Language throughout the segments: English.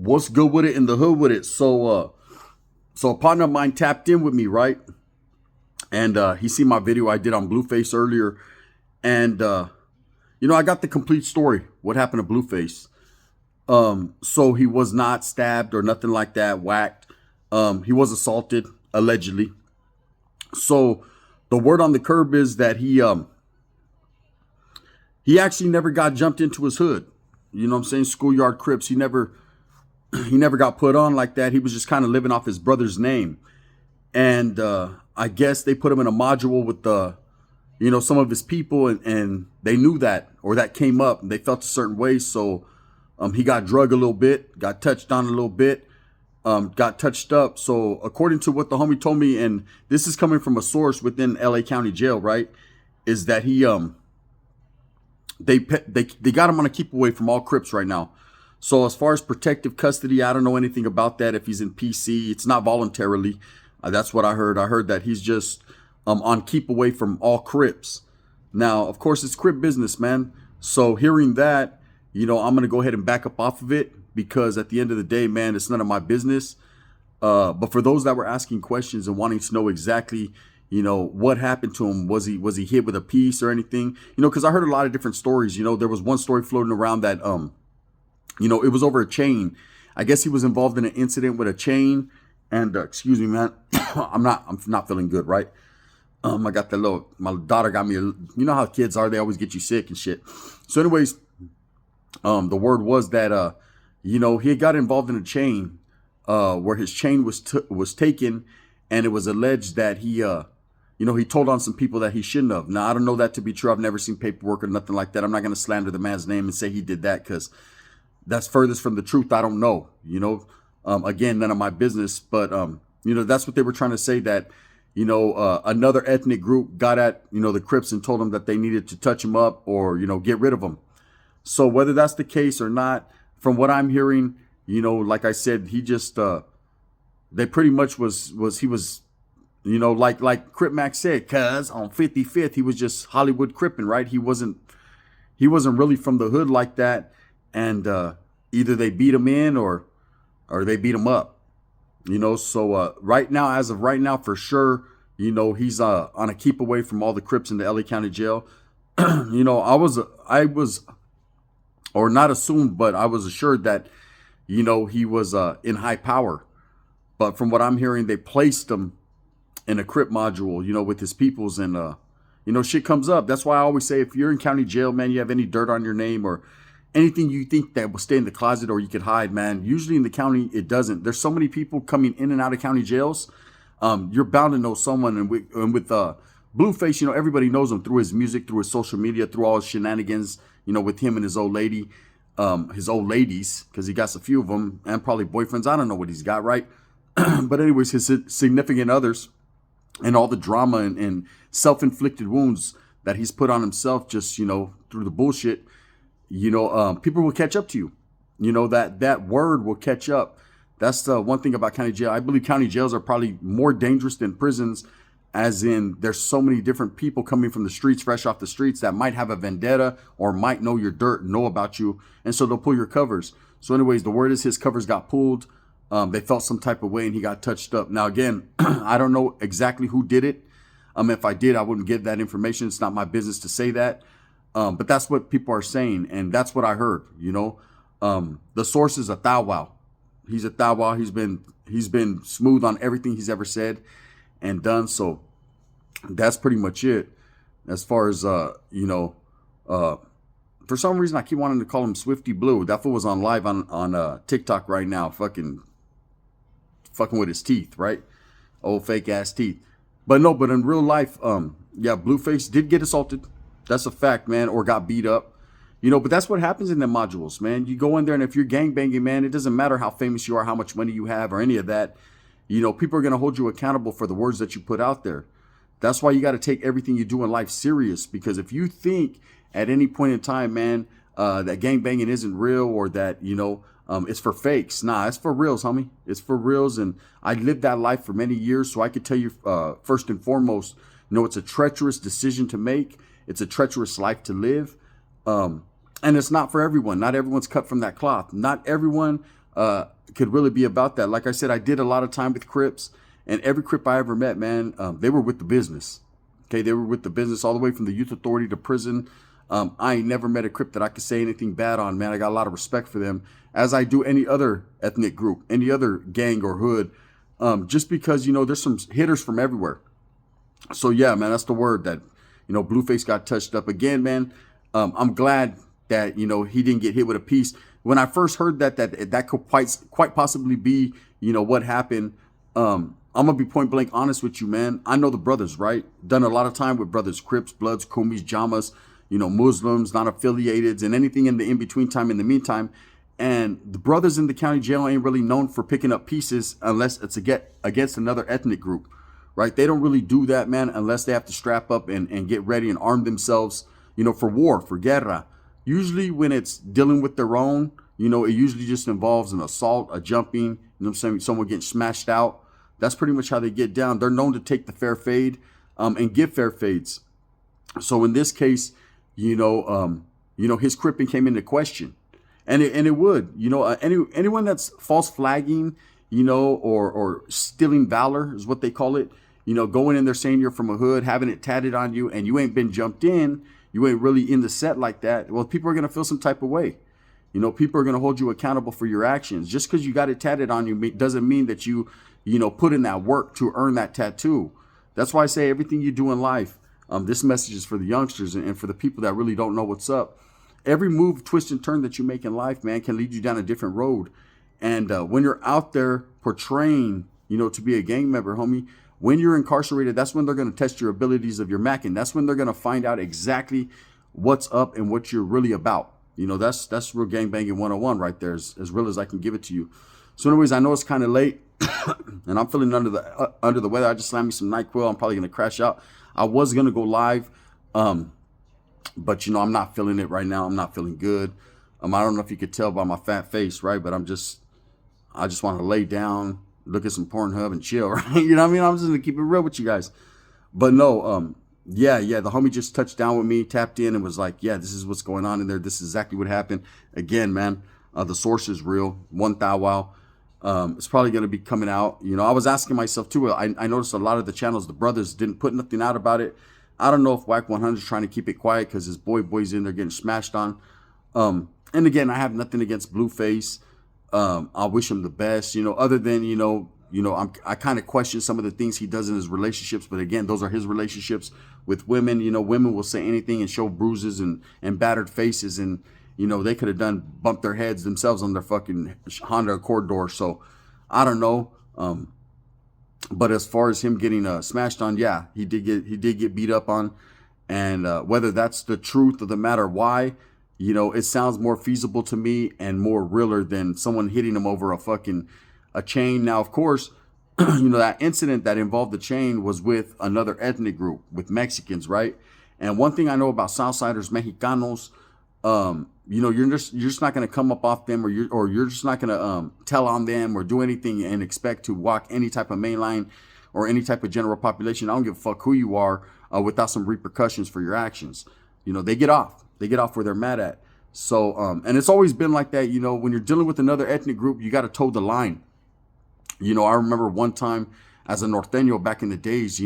What's good with it in the hood with it? So a partner of mine tapped in with me, right? And he seen my video I did on Blueface earlier. And I got the complete story. What happened to Blueface? So he was not stabbed or nothing like that, whacked. He was assaulted, allegedly. So the word on the curb is that he actually never got jumped into his hood. You know what I'm saying? Schoolyard Crips. He never got put on like that. He was just kind of living off his brother's name. And I guess they put him in a module with some of his people, and they knew that, or that came up, and they felt a certain way. So he got drugged a little bit, got touched on a little bit, got touched up. So according to what the homie told me, and this is coming from a source within LA County Jail, right, is that they got him on a keep away from all Crips right now. So as far as protective custody, I don't know anything about that. If he's in PC, it's not voluntarily. That's what I heard. I heard that he's just on keep away from all Crips. Now, of course, it's Crip business, man. So hearing that, I'm going to go ahead and back up off of it, because at the end of the day, man, it's none of my business. But for those that were asking questions and wanting to know exactly, what happened to him, was he hit with a piece or anything? Because I heard a lot of different stories. There was one story floating around that it was over a chain. I guess he was involved in an incident with a chain. And excuse me, man, I'm not feeling good, right? I got my daughter got me, you know how kids are, they always get you sick and shit. So anyways, the word was that, he got involved in a chain, where his chain was taken, and it was alleged that he told on some people that he shouldn't have. Now, I don't know that to be true. I've never seen paperwork or nothing like that. I'm not going to slander the man's name and say he did that, because that's furthest from the truth. I don't know, again, none of my business, but, that's what they were trying to say, that, another ethnic group got at, the Crips and told them that they needed to touch him up or, get rid of him. So whether that's the case or not, from what I'm hearing, like I said, he just, they pretty much he was, like Crip Mac said, cuz on 55th, he was just Hollywood Crippin', right? He wasn't really from the hood like that. And, either they beat him in or they beat him up, so, right now, as of right now, for sure, he's, on a keep away from all the Crips in the LA County Jail. I was, or not assumed, but I was assured that, he was, in high power. But from what I'm hearing, they placed him in a Crip module, with his peoples, and, shit comes up. That's why I always say, if you're in county jail, man, you have any dirt on your name or anything you think that will stay in the closet or you could hide, man, usually in the county, it doesn't. There's so many people coming in and out of county jails. You're bound to know someone. And with Blueface, everybody knows him through his music, through his social media, through all his shenanigans, with him and his old lady, his old ladies, because he got a few of them, and probably boyfriends. I don't know what he's got, right? But anyways, his significant others and all the drama and self-inflicted wounds that he's put on himself just, through the bullshit. People will catch up to you. That word will catch up. That's the one thing about county jail. I believe county jails are probably more dangerous than prisons, as in there's so many different people coming from the streets, fresh off the streets, that might have a vendetta or might know your dirt, know about you. And so they'll pull your covers. So anyways, the word is his covers got pulled. They felt some type of way and he got touched up. Now, again, I don't know exactly who did it. If I did, I wouldn't give that information. It's not my business to say that. But that's what people are saying, and that's what I heard. The source is a thou wow. He's a thou wow. He's been smooth on everything he's ever said and done. So that's pretty much it. As far as for some reason I keep wanting to call him Swifty Blue. That fool was on live on TikTok right now, fucking with his teeth, right? Old fake ass teeth. But in real life, Blueface did get assaulted. That's a fact, man, or got beat up. But that's what happens in the modules, man. You go in there, and if you're gangbanging, man, it doesn't matter how famous you are, how much money you have, or any of that. People are going to hold you accountable for the words that you put out there. That's why you got to take everything you do in life serious, because if you think at any point in time, man, that gangbanging isn't real, or that, it's for fakes. Nah, it's for reals, homie. It's for reals, and I lived that life for many years, so I could tell you first and foremost, it's a treacherous decision to make. It's a treacherous life to live. And it's not for everyone. Not everyone's cut from that cloth. Not everyone could really be about that. Like I said, I did a lot of time with Crips, and every Crip I ever met, man, they were with the business. Okay, they were with the business all the way from the youth authority to prison. I ain't never met a Crip that I could say anything bad on, man. I got a lot of respect for them, as I do any other ethnic group, any other gang or hood, just because, there's some hitters from everywhere. So yeah, man, that's the word that, Blueface got touched up again, man. I'm glad that, he didn't get hit with a piece. When I first heard that could quite possibly be, what happened. I'm gonna be point blank honest with you, man. I know the brothers, right? Done a lot of time with brothers, Crips, Bloods, Kumis, Jamas, Muslims, non-affiliated, and anything in the in-between time, in the meantime. And the brothers in the county jail ain't really known for picking up pieces unless it's against another ethnic group, right? They don't really do that, man, unless they have to strap up and get ready and arm themselves, for war, for guerra. Usually when it's dealing with their own, it usually just involves an assault, a jumping, what I'm saying, someone getting smashed out. That's pretty much how they get down. They're known to take the fair fade and give fair fades. So in this case, his cripping came into question. And it would, anyone that's false flagging, or stealing valor is what they call it, going in there saying you're from a hood, having it tatted on you, and you ain't been jumped in, you ain't really in the set like that. Well, people are going to feel some type of way. People are going to hold you accountable for your actions. Just because you got it tatted on you doesn't mean that you put in that work to earn that tattoo. That's why I say everything you do in life, this message is for the youngsters and for the people that really don't know what's up. Every move, twist, and turn that you make in life, man, can lead you down a different road. And when you're out there portraying, to be a gang member, homie, when you're incarcerated, that's when they're going to test your abilities of your macking. That's when they're going to find out exactly what's up and what you're really about. That's real gangbanging 101 right there, as real as I can give it to you. So anyways, I know it's kind of late and I'm feeling under the weather. I just slammed me some NyQuil. I'm probably going to crash out. I was going to go live. But I'm not feeling it right now. I'm not feeling good. I don't know if you could tell by my fat face, right? But I just want to lay down, look at some Pornhub and chill, right? You know what I mean? I'm just gonna keep it real with you guys. But no, yeah, the homie just touched down with me, tapped in, and was like, yeah, this is what's going on in there. This is exactly what happened. Again, man, the source is real. 1,000 wow. It's probably gonna be coming out. I was asking myself too. I noticed a lot of the channels, the brothers didn't put nothing out about it. I don't know if Whack 100 is trying to keep it quiet because his boy's in there getting smashed on. And again, I have nothing against Blueface. I wish him the best, other than, I kind of question some of the things he does in his relationships. But again, those are his relationships with women. Women will say anything and show bruises and battered faces. And, they could have bumped their heads themselves on their fucking Honda Accord door. So I don't know. But as far as him getting smashed on, yeah, he did get beat up on, and whether that's the truth of the matter, why, it sounds more feasible to me and more realer than someone hitting him over a chain. Now, of course, that incident that involved the chain was with another ethnic group, with Mexicans, right? And one thing I know about Southsiders, Mexicanos, you're just not going to come up off them, or you're just not going to tell on them or do anything and expect to walk any type of main line or any type of general population. I don't give a fuck who you are without some repercussions for your actions. They get off where they're mad at. So, and it's always been like that. When you're dealing with another ethnic group, you got to toe the line. I remember one time as a Norteño back in the days,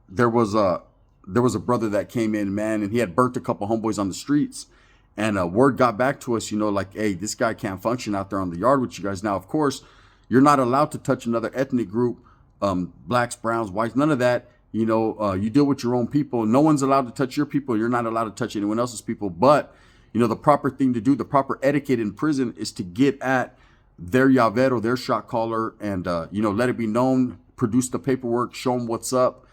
there was a brother that came in, man, and he had burnt a couple homeboys on the streets. And word got back to us, like, hey, this guy can't function out there on the yard with you guys. Now, of course, you're not allowed to touch another ethnic group, blacks, browns, whites, none of that. You deal with your own people. No one's allowed to touch your people. You're not allowed to touch anyone else's people. But, the proper thing to do, the proper etiquette in prison is to get at their llavero, their shot caller, and, let it be known, produce the paperwork, show them what's up,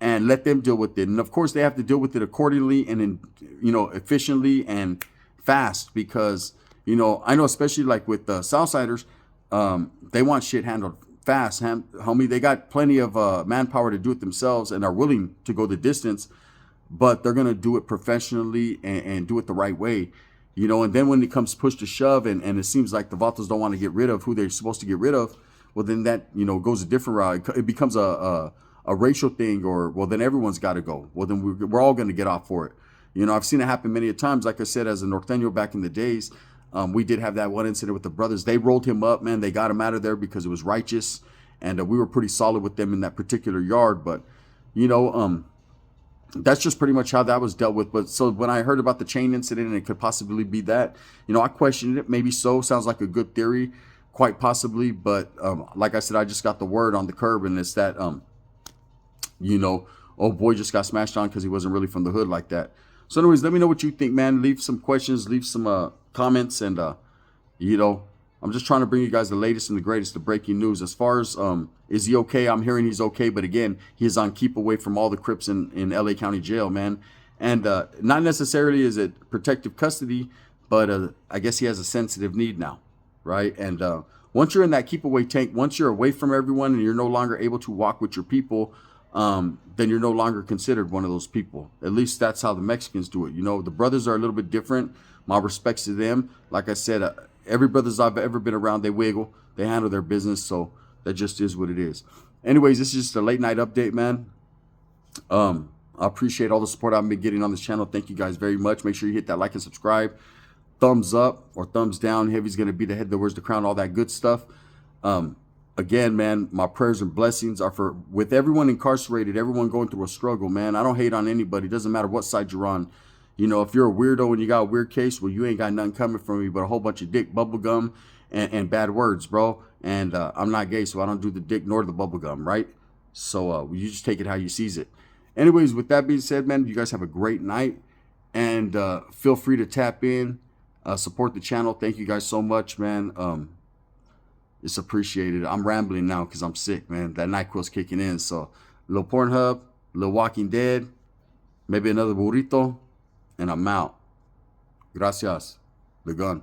and let them deal with it. And of course, they have to deal with it accordingly and, efficiently and fast, because, I know especially like with the Southsiders, they want shit handled fast, homie. They got plenty of manpower to do it themselves and are willing to go the distance, but they're going to do it professionally and do it the right way. And then when it comes push to shove and it seems like the Vatos don't want to get rid of who they're supposed to get rid of, well, then that, goes a different route. It becomes a racial thing, or, well, then everyone's got to go. Well, then we're all going to get off for it. I've seen it happen many a times. Like I said, as a Norteño back in the days, We did have that one incident with the brothers. They rolled him up, man. They got him out of there because it was righteous, and we were pretty solid with them in that particular yard. But you know, that's just pretty much how that was dealt with. But so when I heard about the chain incident and it could possibly be that, you know, I questioned it. Maybe so. Sounds like a good theory, quite possibly. But like I said, I just got the word on the curb, and it's that you know, oh boy, just got smashed on because he wasn't really from the hood like that. So anyways, let me know what you think, man. Leave some questions, leave some comments, and you know, I'm just trying to bring you guys the latest and the greatest, the breaking news. As far as is he okay? I'm hearing he's okay, but again, he is on keep away from all the Crips in LA County Jail, man. And not necessarily is it protective custody, but I guess he has a sensitive need now, right? And once you're in that keep away tank, once you're away from everyone and you're no longer able to walk with your people, then you're no longer considered one of those people. At least that's how the Mexicans do it. You know, the brothers are a little bit different. My respects to them. Like I said, every brothers I've ever been around, they wiggle, they handle their business. So that just is what it is. Anyways, this is just a late night update, man. I appreciate all the support I've been getting on this channel. Thank you guys very much. Make sure you hit that like and subscribe. Thumbs up or thumbs down. Heavy's going to be the head that wears the crown, all that good stuff. Again, man, my prayers and blessings are with everyone incarcerated, everyone going through a struggle, man. I don't hate on anybody. It doesn't matter what side you're on. You know, if you're a weirdo and you got a weird case, well, you ain't got nothing coming from me but a whole bunch of dick, bubble gum, and bad words, bro. And I'm not gay, so I don't do the dick nor the bubble gum, right? So you just take it how you sees it. Anyways, with that being said, man, you guys have a great night. And feel free to tap in, support the channel. Thank you guys so much, man. It's appreciated. I'm rambling now because I'm sick, man. That NyQuil's kicking in. So a little Pornhub, a little Walking Dead, maybe another burrito, and I'm out. Gracias. The gun.